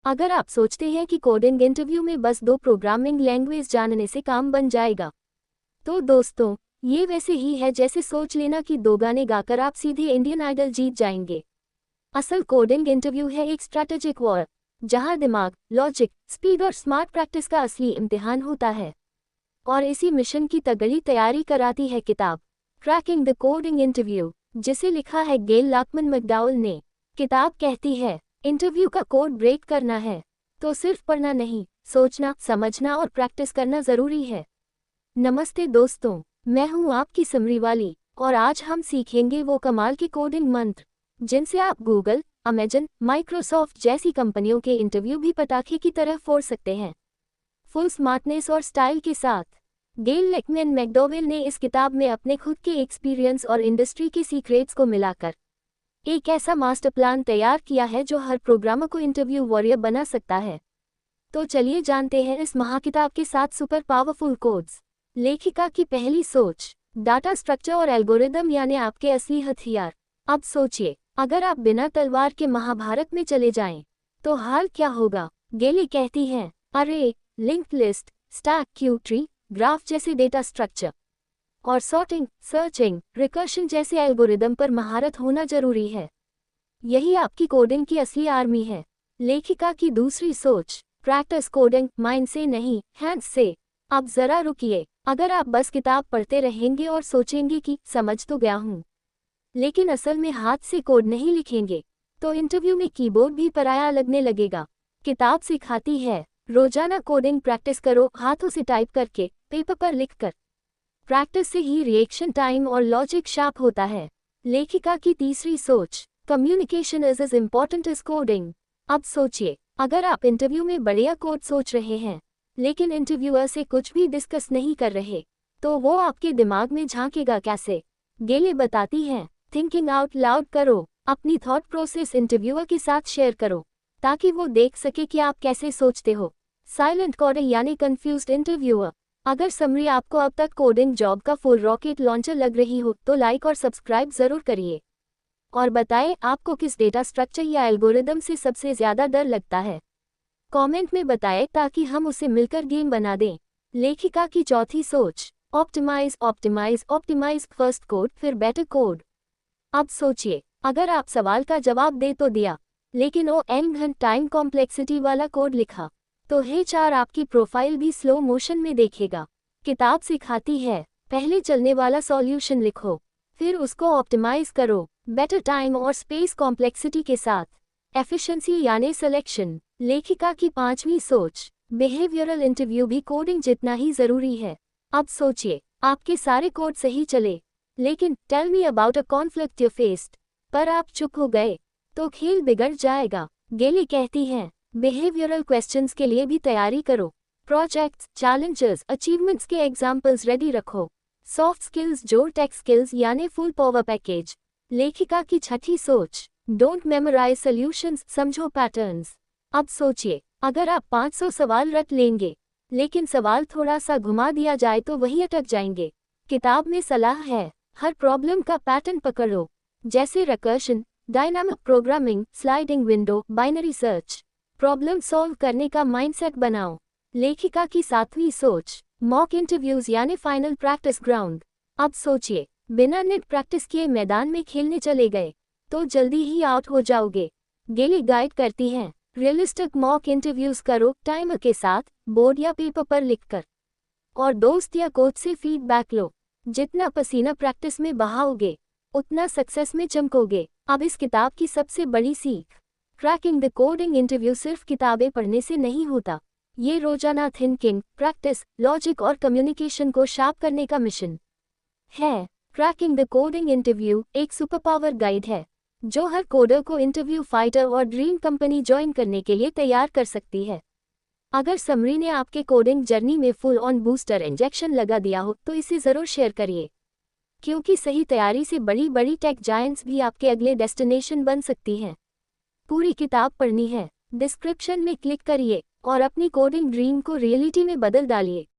अगर आप सोचते हैं कि कोडिंग इंटरव्यू में बस 2 प्रोग्रामिंग लैंग्वेज जानने से काम बन जाएगा, तो दोस्तों, ये वैसे ही है जैसे सोच लेना कि 2 गाने गाकर आप सीधे इंडियन आइडल जीत जाएंगे। असल कोडिंग इंटरव्यू है एक स्ट्रैटेजिक वॉर, जहां दिमाग, लॉजिक, स्पीड और स्मार्ट प्रैक्टिस का असली इम्तिहान होता है। और इसी मिशन की तगड़ी तैयारी कराती है किताब क्रैकिंग द कोडिंग इंटरव्यू, जिसे लिखा है गेल लाकमन मैकडॉवेल ने। किताब कहती है, इंटरव्यू का कोड ब्रेक करना है तो सिर्फ पढ़ना नहीं, सोचना, समझना और प्रैक्टिस करना जरूरी है। नमस्ते दोस्तों, मैं हूं आपकी समरी वाली, और आज हम सीखेंगे वो कमाल के कोडिंग मंत्र जिनसे आप गूगल, अमेजन, माइक्रोसॉफ्ट जैसी कंपनियों के इंटरव्यू भी पटाखे की तरह फोड़ सकते हैं, फुल स्मार्टनेस और स्टाइल के साथ। गेल लाकमन मैकडॉवेल ने इस किताब में अपने खुद के एक्सपीरियंस और इंडस्ट्री के सीक्रेट्स को मिलाकर एक ऐसा मास्टर प्लान तैयार किया है जो हर प्रोग्रामर को इंटरव्यू वॉरियर बना सकता है। तो चलिए जानते हैं इस महाकिताब के 7 सुपर पावरफुल कोड्स। लेखिका की पहली सोच, डाटा स्ट्रक्चर और एल्गोरिदम यानी आपके असली हथियार। अब सोचिए, अगर आप बिना तलवार के महाभारत में चले जाएं, तो हाल क्या होगा। गेली कहती हैं, अरे, linked list, stack, Q tree, graph जैसे डेटा स्ट्रक्चर और सॉर्टिंग, सर्चिंग, रिकर्शन जैसे एल्गोरिदम पर महारत होना जरूरी है। यही आपकी कोडिंग की असली आर्मी है। लेखिका की दूसरी सोच, प्रैक्टिस कोडिंग माइंड से नहीं, हैंड्स से। अब जरा रुकिए, अगर आप बस किताब पढ़ते रहेंगे और सोचेंगे कि समझ तो गया हूँ, लेकिन असल में हाथ से कोड नहीं लिखेंगे, तो इंटरव्यू में कीबोर्ड भी पराया लगने लगेगा। किताब सिखाती है, रोजाना कोडिंग प्रैक्टिस करो, हाथों से टाइप करके, पेपर पर लिखकर। प्रैक्टिस से ही रिएक्शन टाइम और लॉजिक शार्प होता है। लेखिका की तीसरी सोच, communication is as important as coding. अब सोचिए, अगर आप इंटरव्यू में बढ़िया कोड सोच रहे हैं, लेकिन इंटरव्यूअर से कुछ भी डिस्कस नहीं कर रहे, तो वो आपके दिमाग में झांकेगा कैसे। गेले बताती हैं, थिंकिंग आउट लाउड करो, अपनी थॉट प्रोसेस इंटरव्यूअर के साथ शेयर करो, ताकि वो देख सके कि आप कैसे सोचते हो। साइलेंट कोडर यानी कंफ्यूज्ड इंटरव्यूअर। अगर समरी आपको अब तक कोडिंग जॉब का फुल रॉकेट लॉन्चर लग रही हो, तो लाइक और सब्सक्राइब जरूर करिए। और बताएं, आपको किस डेटा स्ट्रक्चर या एल्गोरिदम से सबसे ज्यादा डर लगता है। कमेंट में बताएं ताकि हम उसे मिलकर गेम बना दें। लेखिका की चौथी सोच, optimise optimise optimise, first code फिर बेटर कोड। अब सोचिए, अगर आप सवाल का जवाब दे तो दिया, लेकिन ओ एन टाइम कॉम्प्लेक्सिटी वाला कोड लिखा, तो HR आपकी प्रोफाइल भी स्लो मोशन में देखेगा। किताब सिखाती है, पहले चलने वाला सॉल्यूशन लिखो, फिर उसको ऑप्टिमाइज करो, बेटर टाइम और स्पेस कॉम्प्लेक्सिटी के साथ। एफिशिएंसी यानी सिलेक्शन। लेखिका की पांचवी सोच, बिहेवियरल इंटरव्यू भी कोडिंग जितना ही जरूरी है। अब सोचिए, आपके सारे कोड सही चले, लेकिन tell me about a conflict you faced पर आप चुप हो गए, तो खेल बिगड़ जाएगा। गेली कहती हैं, बिहेवियरल क्वेश्चंस के लिए भी तैयारी करो, प्रोजेक्ट्स, चैलेंजेस, अचीवमेंट्स के एग्जाम्पल्स रेडी रखो। सॉफ्ट स्किल्स जोड़ टेक स्किल्स यानी फुल पावर पैकेज। लेखिका की छठी सोच, डोंट मेमोराइज सॉल्यूशंस, समझो पैटर्न्स। अब सोचिए, अगर आप 500 सवाल रट लेंगे, लेकिन सवाल थोड़ा सा घुमा दिया जाए तो वही अटक जाएंगे। किताब में सलाह है, हर प्रॉब्लम का पैटर्न पकड़ो, जैसे recursion, dynamic programming, sliding window, binary search. Problem solve करने का माइंडसेट बनाओ। लेखिका की सातवीं सोच, मॉक इंटरव्यूज यानी फाइनल प्रैक्टिस ग्राउंड। अब सोचिए, बिना नेट प्रैक्टिस किए मैदान में खेलने चले गए, तो जल्दी ही आउट हो जाओगे। गेली गाइड करती हैं, रियलिस्टिक मॉक इंटरव्यूज करो, टाइमर के साथ, बोर्ड या पेपर पर लिखकर, और दोस्त या कोच से फीडबैक लो। जितना पसीना प्रैक्टिस में बहाओगे, उतना सक्सेस में चमकोगे। अब इस किताब की सबसे बड़ी सीख, क्रैकिंग द कोडिंग इंटरव्यू सिर्फ किताबें पढ़ने से नहीं होता, ये रोजाना थिंकिंग, प्रैक्टिस, लॉजिक और कम्युनिकेशन को शार्प करने का मिशन है। क्रैकिंग द कोडिंग इंटरव्यू एक सुपर पावर गाइड है, जो हर कोडर को इंटरव्यू फाइटर और ड्रीम कंपनी ज्वाइन करने के लिए तैयार कर सकती है। अगर समरी ने आपके कोडिंग जर्नी में फुल ऑन बूस्टर इंजेक्शन लगा दिया हो, तो इसे जरूर शेयर करिए, क्योंकि सही तैयारी से बड़ी बड़ी टेक जायंट्स भी आपके अगले डेस्टिनेशन बन सकती हैं। पूरी किताब पढ़नी है, डिस्क्रिप्शन में क्लिक करिए और अपनी कोडिंग ड्रीम को रियलिटी में बदल डालिए।